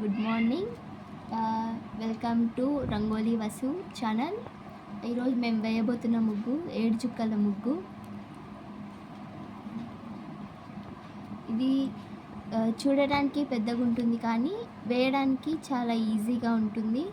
Good morning. Welcome to rangoli Vasu channel. ఈరోజు మేము వేయబోతున్న ముగ్గు 7 చుక్కల ముగ్గు. ఇది చూడడానికి పెద్దగా ఉంటుంది కానీ వేయడానికి చాలా ఈజీగా ఉంటుంది.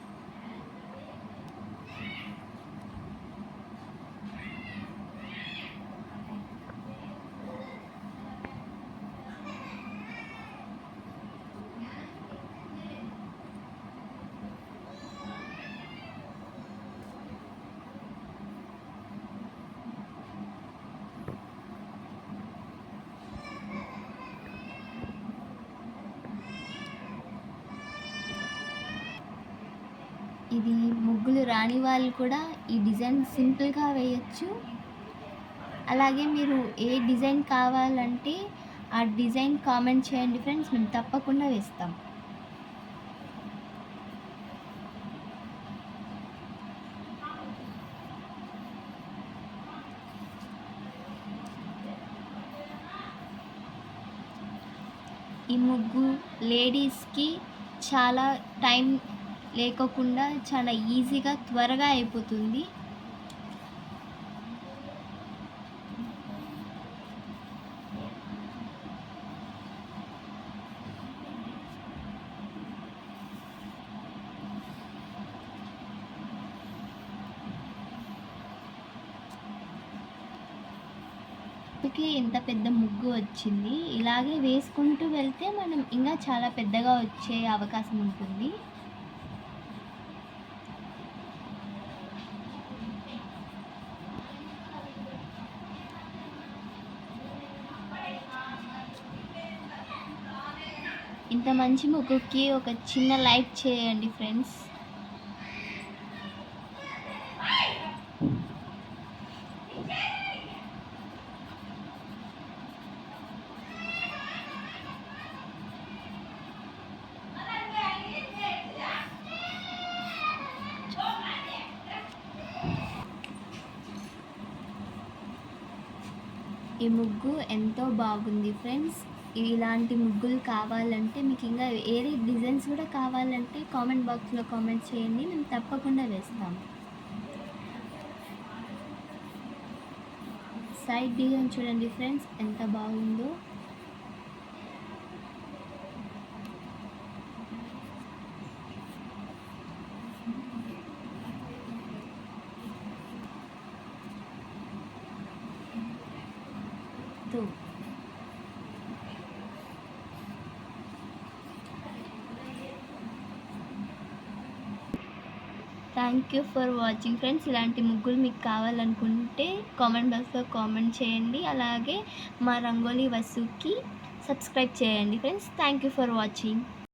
ఇది ముగ్గులు రాని వాళ్ళు కూడా ఈ డిజైన్ సింపుల్గా వేయచ్చు. అలాగే మీరు ఏ డిజైన్ కావాలంటే ఆ డిజైన్ కామెంట్ చేయండి ఫ్రెండ్స్, మేము తప్పకుండా వేస్తాం. ఈ ముగ్గు లేడీస్కి చాలా టైం లేకోకుండా చాలా ఈజీగా త్వరగా అయిపోతుంది. ఇంత పెద్ద ముగ్గు వచ్చింది. ఇలాగే వేసుకుంటూ వెళ్తే మనం ఇంకా చాలా పెద్దగా వచ్చే అవకాశం ఉంటుంది. ఇంత మంచి ముగ్గుకి ఒక చిన్న లైక్ చేయండి ఫ్రెండ్స్. ఈ ముగ్గు ఎంతో బాగుంది ఫ్రెండ్స్. ఇలాంటి ముగ్గులు కావాలంటే మీకు ఇంకా వేరే డిజైన్స్ కూడా కావాలంటే కామెంట్ బాక్స్లో కామెంట్ చేయండి, మేము తప్పకుండా వేస్తాము. సైడ్ డిజైన్ చూడండి ఫ్రెండ్స్ ఎంత బాగుందో. Thank you for watching friends. ఇలాంటి ముగ్గులు మీకు కావాలనుకుంటే కామెంట్ బాక్స్లో కామెంట్ చేయండి. అలాగే మా రంగోలీ వసుకి సబ్స్క్రైబ్ చేయండి friends. Thank you for watching.